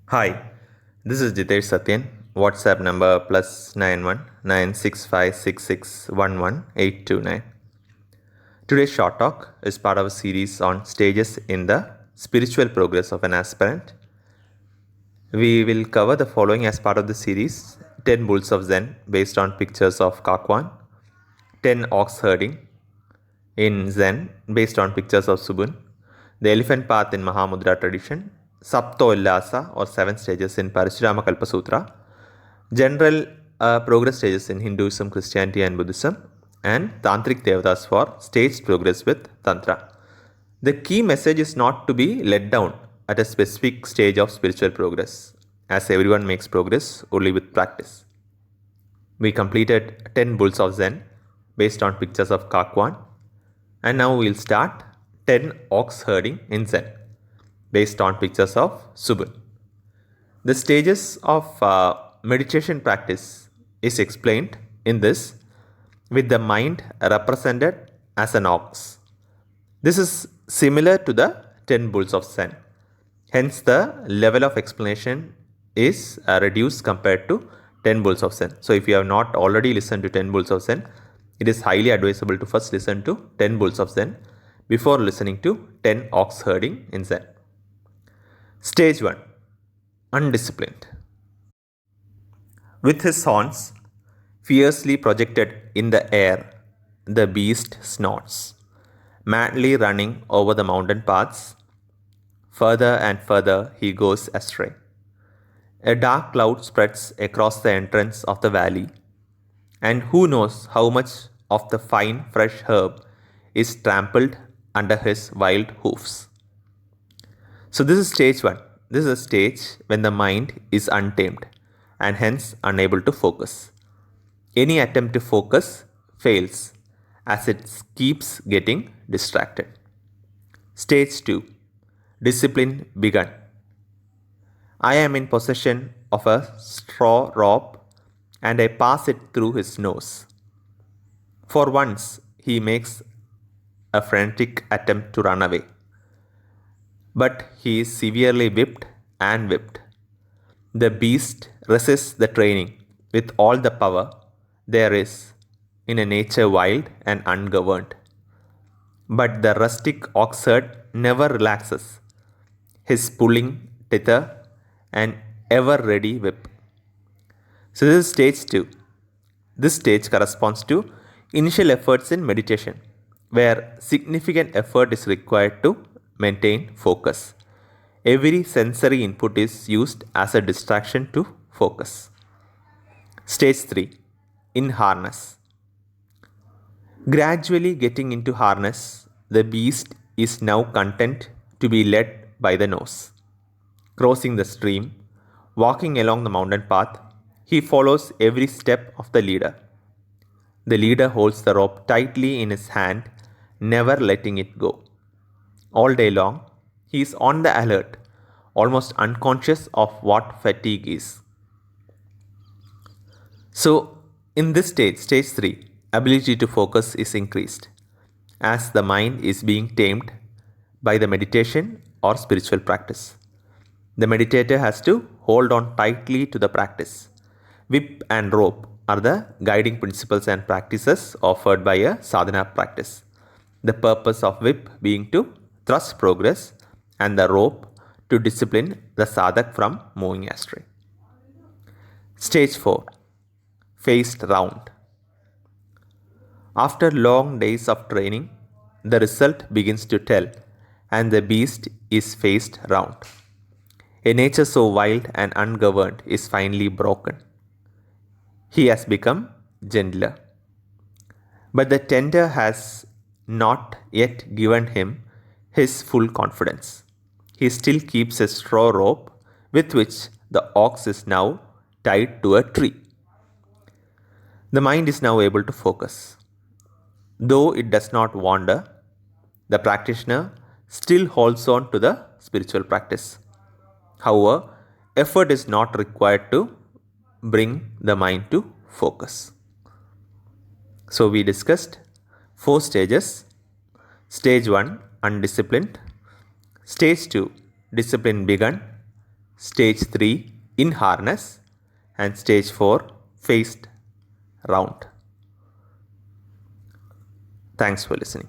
Hi, this is Jitesh Satyan. WhatsApp number +91 9656611829. Today's short talk is part of a series on stages in the spiritual progress of an aspirant. We will cover the following as part of the series: 10 bulls of Zen based on pictures of Kakwan, 10 ox herding in Zen based on pictures of Subun, the elephant path in Mahamudra tradition, Sapto Ullasa or 7 stages in Parashurama Kalpasutra, general progress stages in Hinduism, Christianity, and Buddhism, and Tantric Devatas for staged progress with Tantra. The key message is not to be let down at a specific stage of spiritual progress, as everyone makes progress only with practice. We completed 10 bulls of Zen based on pictures of Kakwan, and now we'll start 10 ox herding in Zen based on pictures of Subun. The stages of meditation practice is explained in this with the mind represented as an ox. This is similar to the 10 bulls of Zen. Hence, the level of explanation is reduced compared to 10 bulls of Zen. So, if you have not already listened to 10 bulls of Zen, it is highly advisable to first listen to 10 bulls of Zen before listening to 10 ox herding in Zen. Stage 1, Undisciplined. With his horns fiercely projected in the air, the beast snorts, madly running over the mountain paths. Further and further he goes astray. A dark cloud spreads across the entrance of the valley, and who knows how much of the fine fresh herb is trampled under his wild hoofs. So, this is stage 1. This is a stage when the mind is untamed and hence unable to focus. Any attempt to focus fails as it keeps getting distracted. Stage 2, Discipline begun. I am in possession of a straw rope and I pass it through his nose. For once, he makes a frantic attempt to run away, but he is severely whipped and whipped. The beast resists the training with all the power there is in a nature wild and ungoverned. But the rustic oxherd never relaxes his pulling tether and ever ready whip. So, this is stage 2. This stage corresponds to initial efforts in meditation, where significant effort is required to maintain focus. Every sensory input is used as a distraction to focus. Stage 3, In harness. Gradually getting into harness, the beast is now content to be led by the nose. Crossing the stream, walking along the mountain path, he follows every step of the leader. The leader holds the rope tightly in his hand, never letting it go. All day long, he is on the alert, almost unconscious of what fatigue is. So, in this stage, stage 3, ability to focus is increased as the mind is being tamed by the meditation or spiritual practice. The meditator has to hold on tightly to the practice. Whip and rope are the guiding principles and practices offered by a sadhana practice. The purpose of whip being to thrust progress and the rope to discipline the sadhak from moving astray. Stage 4, Faced round. After long days of training, the result begins to tell and the beast is faced round. A nature so wild and ungoverned is finally broken. He has become gentler. But the tender has not yet given him his full confidence. He still keeps a straw rope with which the ox is now tied to a tree. The mind is now able to focus. Though it does not wander, the practitioner still holds on to the spiritual practice. However, effort is not required to bring the mind to focus. So, we discussed 4 stages. Stage 1, Undisciplined. Stage 2, Discipline begun. Stage 3 in harness, and stage 4 faced round. Thanks for listening.